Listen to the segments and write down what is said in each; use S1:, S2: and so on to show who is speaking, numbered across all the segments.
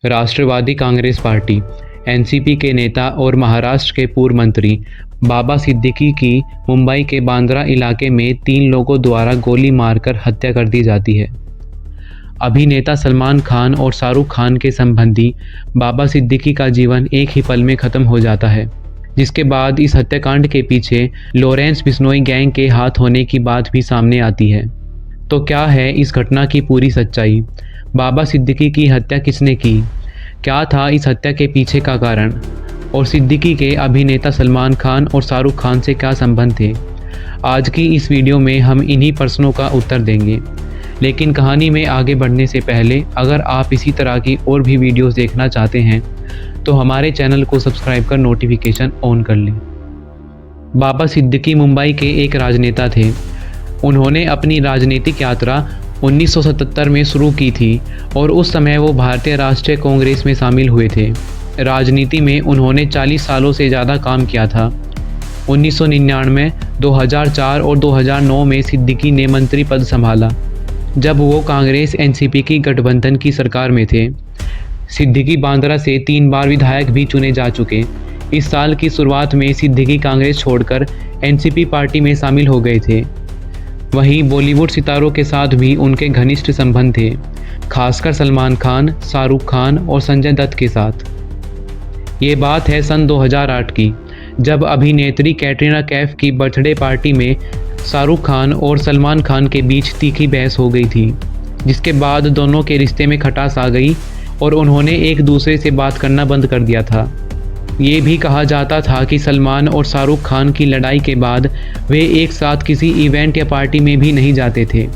S1: राष्ट्रवादी Congress party NCP के नेता और महाराष्ट्र के पूर्व मंत्री बाबा सिद्दीकी की मुंबई के बांद्रा इलाके में 3 लोगों द्वारा गोली मारकर हत्या कर दी जाती है। अभिनेता सलमान खान और शाहरुख खान के संबंधी बाबा सिद्दीकी का जीवन एक ही पल में खत्म हो जाता है, जिसके बाद इस हत्याकांड के पीछे लॉरेंस बिश्नोई गैंग के हाथ होने की बात भी सामने आती है। तो क्या है इस घटना की पूरी सच्चाई? बाबा सिद्दीकी की हत्या किसने की? क्या था इस हत्या के पीछे का कारण? और सिद्दीकी के अभिनेता सलमान खान और शाहरुख खान से क्या संबंध थे? आज की इस वीडियो में हम इन्हीं प्रश्नों का उत्तर देंगे। लेकिन कहानी में आगे बढ़ने से पहले अगर आप इसी तरह की और भी वीडियोस देखना चाहते हैं तो हमारे चैनल को सब्सक्राइब कर नोटिफिकेशन ऑन कर लें। बाबा सिद्दीकी मुंबई के एक राजनेता थे। उन्होंने अपनी राजनीतिक यात्रा 1977 में शुरू की थी और उस समय वो भारतीय राष्ट्रीय कांग्रेस में शामिल हुए थे। राजनीति में उन्होंने 40 सालों से ज़्यादा काम किया था। 1999, 2004 और 2009 में सिद्दीकी ने मंत्री पद संभाला, जब वो कांग्रेस एनसीपी की गठबंधन की सरकार में थे। सिद्दीकी बांद्रा से 3 बार विधायक भी चुने जा चुके। इस साल की शुरुआत में सिद्दीकी कांग्रेस छोड़कर एनसीपी पार्टी में शामिल हो गए थे। वहीं बॉलीवुड सितारों के साथ भी उनके घनिष्ठ संबंध थे, खासकर सलमान खान, शाहरुख खान और संजय दत्त के साथ। ये बात है सन 2008 की, जब अभिनेत्री कैटरीना कैफ की बर्थडे पार्टी में शाहरुख खान और सलमान खान के बीच तीखी बहस हो गई थी, जिसके बाद दोनों के रिश्ते में खटास आ गई और उन्होंने एक दूसरे से बात करना बंद कर दिया था। ये भी कहा जाता था कि सलमान और शाहरुख खान की लड़ाई के बाद वे एक साथ किसी इवेंट या पार्टी में भी नहीं जाते थे।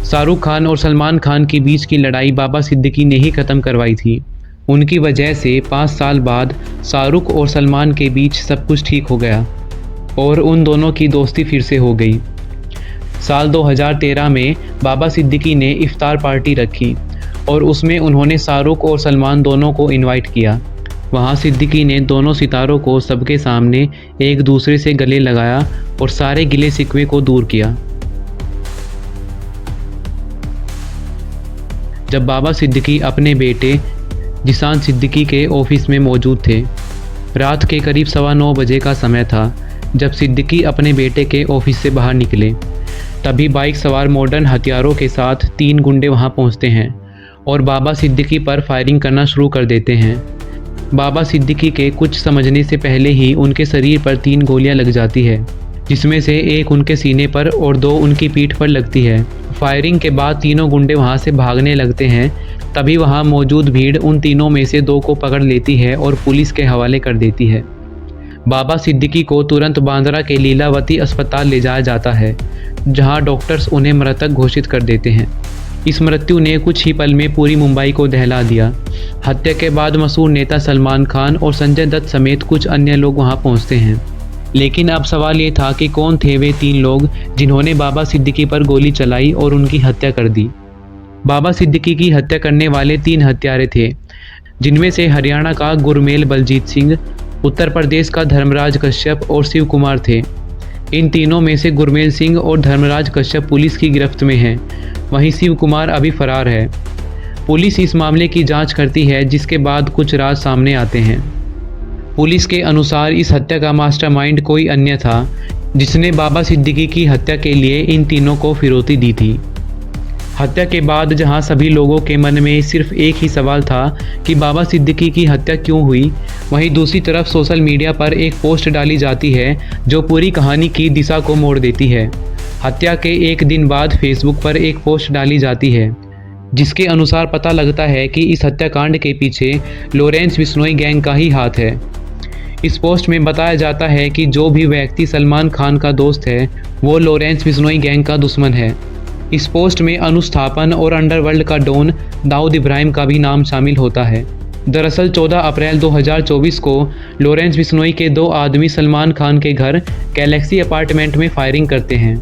S1: शाहरुख खान और सलमान खान के बीच की लड़ाई बाबा सिद्दीकी ने ही ख़त्म करवाई थी। उनकी वजह से 5 साल बाद शाहरुख और सलमान के बीच सब कुछ ठीक हो गया और उन दोनों की दोस्ती फिर से हो गई। साल 2013 में बाबा सिद्दीकी ने इफ्तार पार्टी रखी और उसमें उन्होंने शाहरुख और सलमान दोनों को इनवाइट किया। वहाँ सिद्दीकी ने दोनों सितारों को सबके सामने एक दूसरे से गले लगाया और सारे गिले शिकवे को दूर किया। जब बाबा सिद्दीकी अपने बेटे जिशान सिद्दीकी के ऑफिस में मौजूद थे, रात के करीब 9:15 बजे का समय था जब सिद्दीकी अपने बेटे के ऑफिस से बाहर निकले। तभी बाइक सवार मॉडर्न हथियारों के साथ 3 गुंडे वहां पहुंचते हैं और बाबा सिद्दीकी पर फायरिंग करना शुरू कर देते हैं। बाबा सिद्दीकी के कुछ समझने से पहले ही उनके शरीर पर 3 गोलियां लग जाती है, जिसमें से एक उनके सीने पर और 2 उनकी पीठ पर लगती है। फायरिंग के बाद तीनों गुंडे वहां से भागने लगते हैं। तभी वहां मौजूद भीड़ उन तीनों में से 2 को पकड़ लेती है और पुलिस के हवाले कर देती है। बाबा सिद्दीकी को तुरंत बांद्रा के लीलावती अस्पताल ले जाया जाता है, जहां डॉक्टर्स उन्हें मृतक घोषित कर देते हैं। इस मृत्यु ने कुछ ही पल में पूरी मुंबई को दहला दिया। हत्या के बाद मशहूर नेता सलमान खान और संजय दत्त समेत कुछ अन्य लोग वहां पहुंचते हैं। लेकिन अब सवाल ये था कि कौन थे वे 3 लोग जिन्होंने बाबा सिद्दीकी पर गोली चलाई और उनकी हत्या कर दी। बाबा सिद्दीकी की हत्या करने वाले 3 हत्यारे थे, जिनमें से हरियाणा का गुरमेल बलजीत सिंह, उत्तर प्रदेश का धर्मराज कश्यप और शिव कुमार थे। इन तीनों में से गुरमेल सिंह और धर्मराज कश्यप पुलिस की गिरफ्त में हैं, वहीं शिव कुमार अभी फरार है। पुलिस इस मामले की जांच करती है, जिसके बाद कुछ राज सामने आते हैं। पुलिस के अनुसार इस हत्या का मास्टरमाइंड कोई अन्य था, जिसने बाबा सिद्दीकी की हत्या के लिए इन तीनों को फिरौती दी थी। हत्या के बाद जहां सभी लोगों के मन में सिर्फ एक ही सवाल था कि बाबा सिद्दीकी की हत्या क्यों हुई, वहीं दूसरी तरफ सोशल मीडिया पर एक पोस्ट डाली जाती है जो पूरी कहानी की दिशा को मोड़ देती है। हत्या के एक दिन बाद फेसबुक पर एक पोस्ट डाली जाती है, जिसके अनुसार पता लगता है कि इस हत्याकांड के पीछे लॉरेंस बिश्नोई गैंग का ही हाथ है। इस पोस्ट में बताया जाता है कि जो भी व्यक्ति सलमान खान का दोस्त है, वो लॉरेंस बिश्नोई गैंग का दुश्मन है। इस पोस्ट में अनुस्थापन और अंडरवर्ल्ड का डॉन दाऊद इब्राहिम का भी नाम शामिल होता है। दरअसल 14 अप्रैल 2024 को लॉरेंस बिश्नोई के 2 आदमी सलमान खान के घर गैलेक्सी अपार्टमेंट में फायरिंग करते हैं,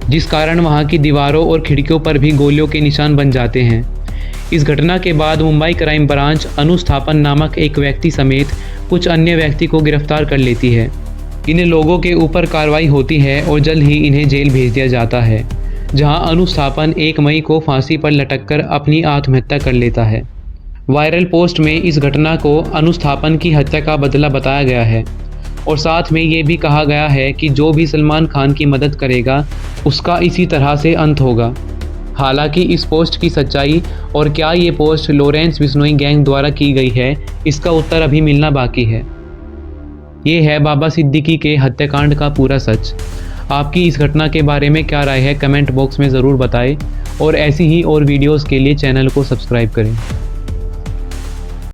S1: जिस कारण वहां की दीवारों और खिड़कियों पर भी गोलियों के निशान बन जाते हैं। इस घटना के बाद मुंबई क्राइम ब्रांच अनुस्थापन नामक एक व्यक्ति समेत कुछ अन्य व्यक्ति को गिरफ्तार कर लेती है। इन लोगों के ऊपर कार्रवाई होती है और जल्द ही इन्हें जेल भेज दिया जाता है, जहां अनुस्थापन 1 मई को फांसी पर लटककर अपनी आत्महत्या कर लेता है। वायरल पोस्ट में इस घटना को अनुस्थापन की हत्या का बदला बताया गया है और साथ में ये भी कहा गया है कि जो भी सलमान खान की मदद करेगा उसका इसी तरह से अंत होगा। हालांकि इस पोस्ट की सच्चाई और क्या ये पोस्ट लॉरेंस बिश्नोई गैंग द्वारा की गई है, इसका उत्तर अभी मिलना बाकी है। ये है बाबा सिद्दीकी के हत्याकांड का पूरा सच। आपकी इस घटना के बारे में क्या राय है, कमेंट बॉक्स में ज़रूर बताएं और ऐसी ही और वीडियोस के लिए चैनल को सब्सक्राइब करें।